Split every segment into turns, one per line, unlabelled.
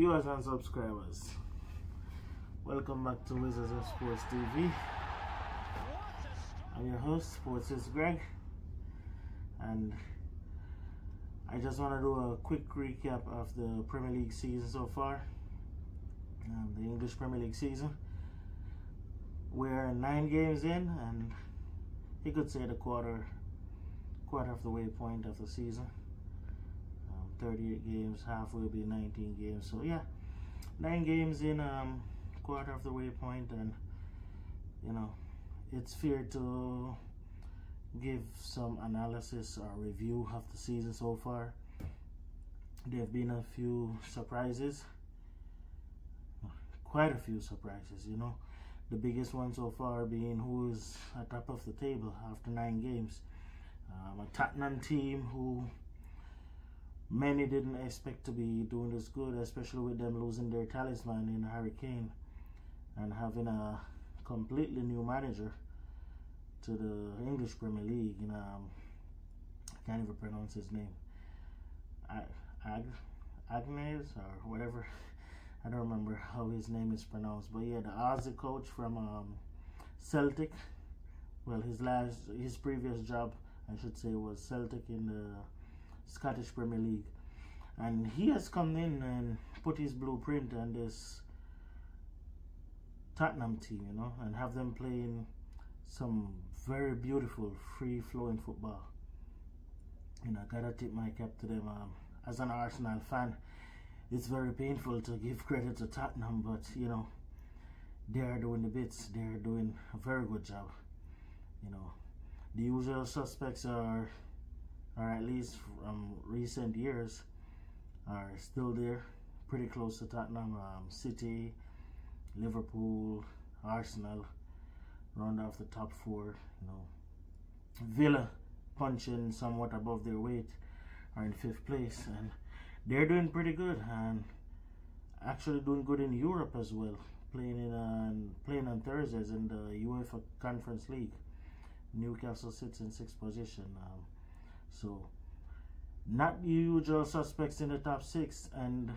viewers and subscribers, welcome back to Wizards of Sports TV. I'm your host, Sports Greg, and I just want to do a quick recap of the Premier League season so far, the English Premier League season. We're 9 games in, and you could say the quarter of the way point of the season. 38 games, half will be 19 games. So yeah, 9 games in, quarter of the way point, and you know, it's fair to give some analysis or review of the season so far. There have been a few surprises, quite a few surprises, you know. The biggest one so far being who is at top of the table after 9 games. A Tottenham team who many didn't expect to be doing this good, especially with them losing their talisman in Harry Kane and having a completely new manager to the English Premier League. You know, I can't even pronounce his name. Agnes or whatever. I don't remember how his name is pronounced, but yeah, the Aussie coach from Celtic. Well, his previous job, I should say, was Celtic in the Scottish Premier League, and he has come in and put his blueprint on this Tottenham team, you know, and have them playing some very beautiful, free-flowing football. You know, gotta tip my cap to them. As an Arsenal fan, it's very painful to give credit to Tottenham, but you know, they are doing the bits. They're doing a very good job. You know, the usual suspects are at least from recent years, are still there, pretty close to Tottenham. City, Liverpool, Arsenal, round off the top 4. You know, Villa, punching somewhat above their weight, are in 5th place, and they're doing pretty good, and actually doing good in Europe as well, playing on Thursdays in the UEFA Conference League. Newcastle sits in 6th position. So not the usual suspects in the top 6, and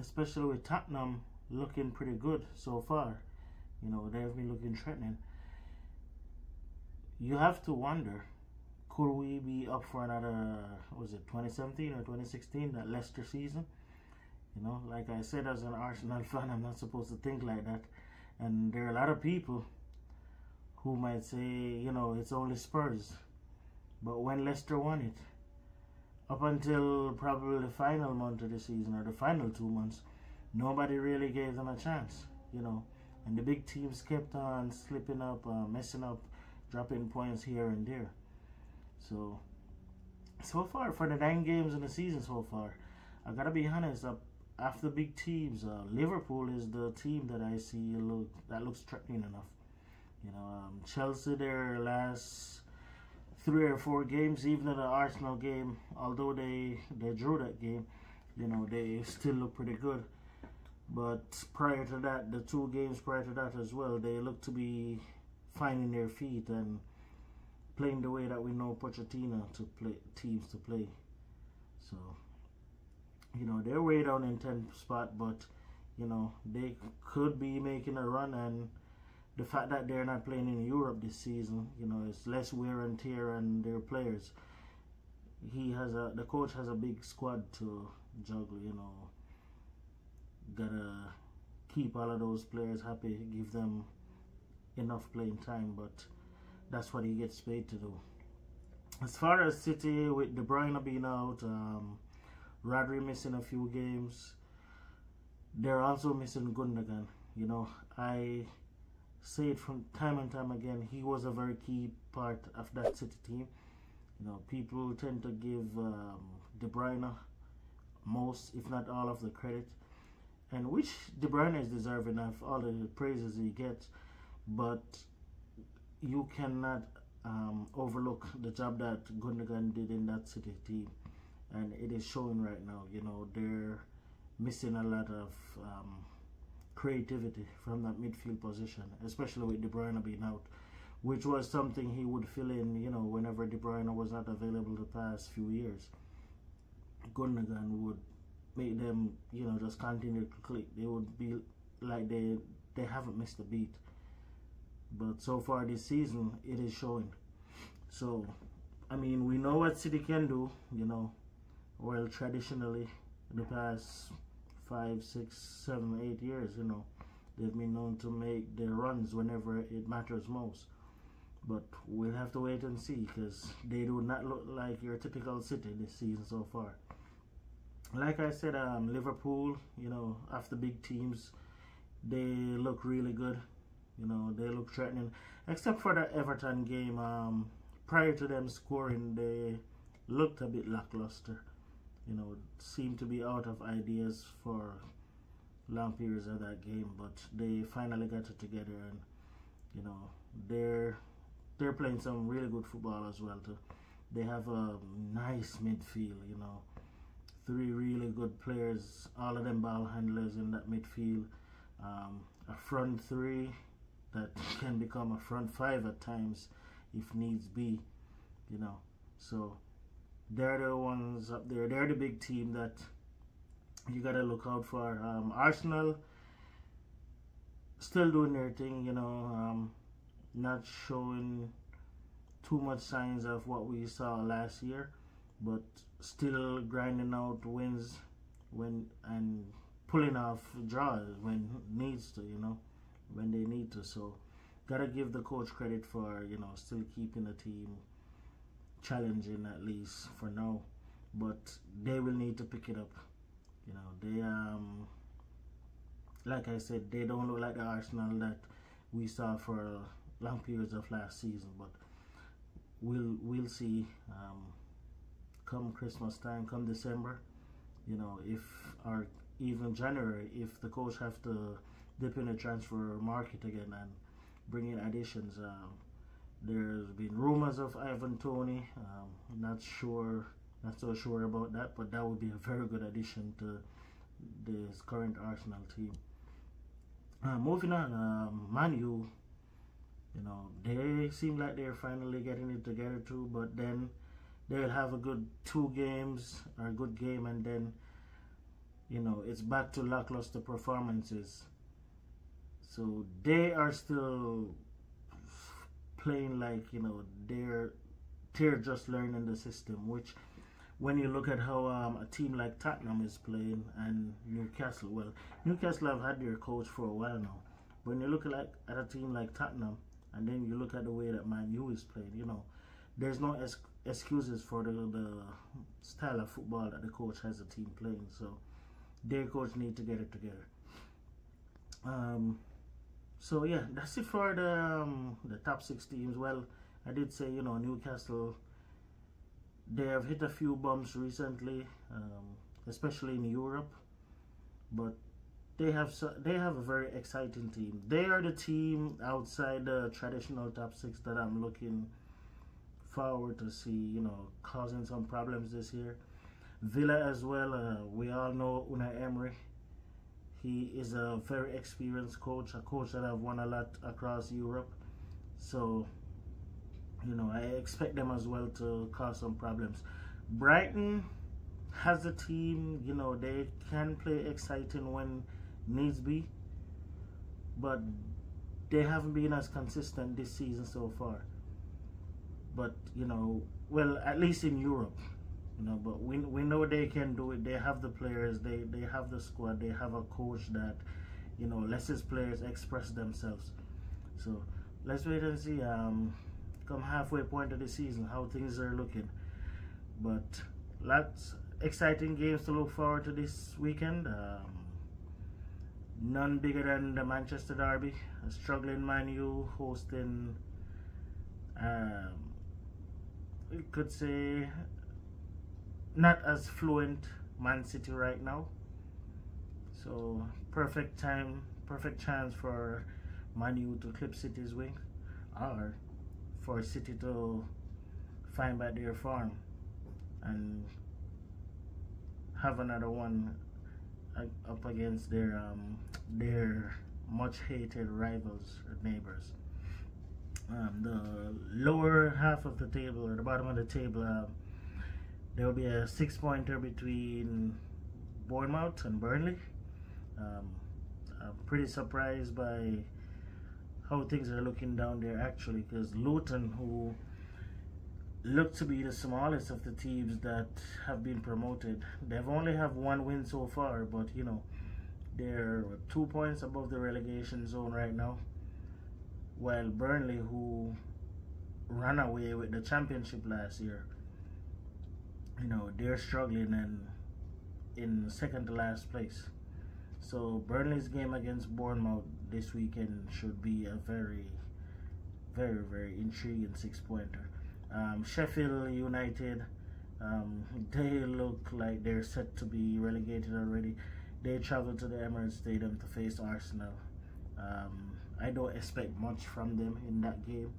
especially with Tottenham looking pretty good so far. You know, they've been looking threatening. You have to wonder, could we be up for another, was it 2017 or 2016, that Leicester season? You know, like I said, as an Arsenal fan, I'm not supposed to think like that. And there are a lot of people who might say, you know, it's only Spurs. But when Leicester won it, up until probably the final month of the season, or the final 2 months, nobody really gave them a chance, you know. And the big teams kept on slipping up, messing up, dropping points here and there. So far, for the 9 games in the season so far, I gotta be honest, after big teams, Liverpool is the team that I see that looks threatening enough. You know, Chelsea, their last 3 or 4 games, even in the Arsenal game, although they drew that game, you know, they still look pretty good. But prior to that, the 2 games prior to that as well, they look to be finding their feet and playing the way that we know Pochettino teams to play. So, you know, they're way down in 10th spot, but you know, they could be making a run, and the fact that they're not playing in Europe this season, you know, it's less wear and tear on their players. The coach has a big squad to juggle, you know. Gotta keep all of those players happy, give them enough playing time, but that's what he gets paid to do. As far as City, with De Bruyne being out, Rodri missing a few games, they're also missing Gundogan. You know, I say it from time and time again, he was a very key part of that City team. You know, people tend to give De Bruyne most, if not all, of the credit, and which De Bruyne is deserving of all the praises he gets, but you cannot overlook the job that Gundogan did in that City team, and it is showing right now. You know, they're missing a lot of creativity from that midfield position, especially with De Bruyne being out, which was something he would fill in, you know, whenever De Bruyne was not available the past few years. Gundogan would make them, you know, just continue to click. They would be like they haven't missed a beat. But so far this season, it is showing. So, I mean, we know what City can do, you know. Well, traditionally, the past 5, 6, 7, 8 years, you know, they've been known to make their runs whenever it matters most. But we'll have to wait and see, because they do not look like your typical City this season so far. Like I said, Liverpool, you know, after big teams, they look really good. You know, they look threatening. Except for that Everton game, prior to them scoring, they looked a bit lackluster. You know, seemed to be out of ideas for long periods of that game. But they finally got it together, and you know, they're playing some really good football as well too. They have a nice midfield. You know, 3 really good players, all of them ball handlers in that midfield. A front 3 that can become a front 5 at times if needs be, you know. So they're the ones up there. They're the big team that you gotta look out for. Arsenal still doing their thing, you know, not showing too much signs of what we saw last year, but still grinding out wins and pulling off draws when needs to, you know, when they need to. So gotta give the coach credit for, you know, still keeping the team challenging, at least for now. But they will need to pick it up. You know, they like I said, they don't look like the Arsenal that we saw for long periods of last season. But we'll see come Christmas time, come December, you know, or even January, if the coach have to dip in the transfer market again and bring in additions. There's been rumors of Ivan Toney. Not so sure about that, but that would be a very good addition to this current Arsenal team. Moving on, Man U, you know, they seem like they're finally getting it together too, but then they'll have a good 2 games or a good game, and then, you know, it's back to lackluster performances. So they are still playing like, you know, they're just learning the system, which when you look at how a team like Tottenham is playing and Newcastle, well, Newcastle have had their coach for a while now. When you look at a team like Tottenham, and then you look at the way that Man U is playing, you know, there's no excuses for the style of football that the coach has the team playing. So their coach need to get it together. So yeah, that's it for the top 6 teams. Well, I did say, you know, Newcastle, they have hit a few bumps recently, especially in Europe, but they have a very exciting team. They are the team outside the traditional top 6 that I'm looking forward to see, you know, causing some problems this year. Villa as well. We all know Unai Emery. He is a very experienced coach, a coach that have won a lot across Europe. So, you know, I expect them as well to cause some problems. Brighton has a team, you know, they can play exciting when needs be, but they haven't been as consistent this season so far. But, you know, well, at least in Europe, you know, but we know they can do it. They have the players, they have the squad, they have a coach that, you know, lets his players express themselves. So let's wait and see come halfway point of the season how things are looking. But lots exciting games to look forward to this weekend. None bigger than the Manchester derby, a struggling Man U hosting we could say not as fluent Man City right now. So perfect chance for Man U to clip City's wing, or for City to find back their form and have another one up against their much hated rivals or neighbors. The lower half of the table, or the bottom of the table, there will be a 6-pointer between Bournemouth and Burnley. I'm pretty surprised by how things are looking down there actually, because Luton, who look to be the smallest of the teams that have been promoted, they've only have one win so far, but you know, they're 2 points above the relegation zone right now, while Burnley, who ran away with the championship last year, you know, they're struggling and in second to last place. So Burnley's game against Bournemouth this weekend should be a very, very, very intriguing 6-pointer. Sheffield United, they look like they're set to be relegated already. They travel to the Emirates Stadium to face Arsenal. I don't expect much from them in that game,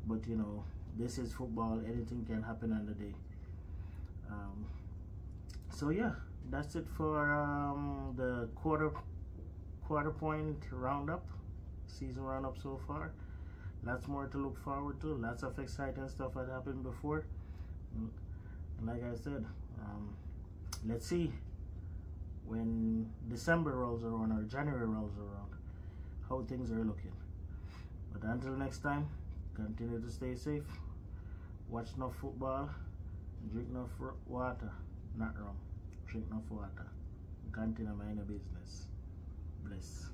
but you know, this is football, anything can happen on the day. So yeah, that's it for the quarter point roundup, season roundup so far. Lots more to look forward to, lots of exciting stuff that happened before. And like I said, let's see when December rolls around or January rolls around how things are looking. But until next time, continue to stay safe, watch enough football, drink enough water, not rum, drink enough water, continue mind your business. Bless.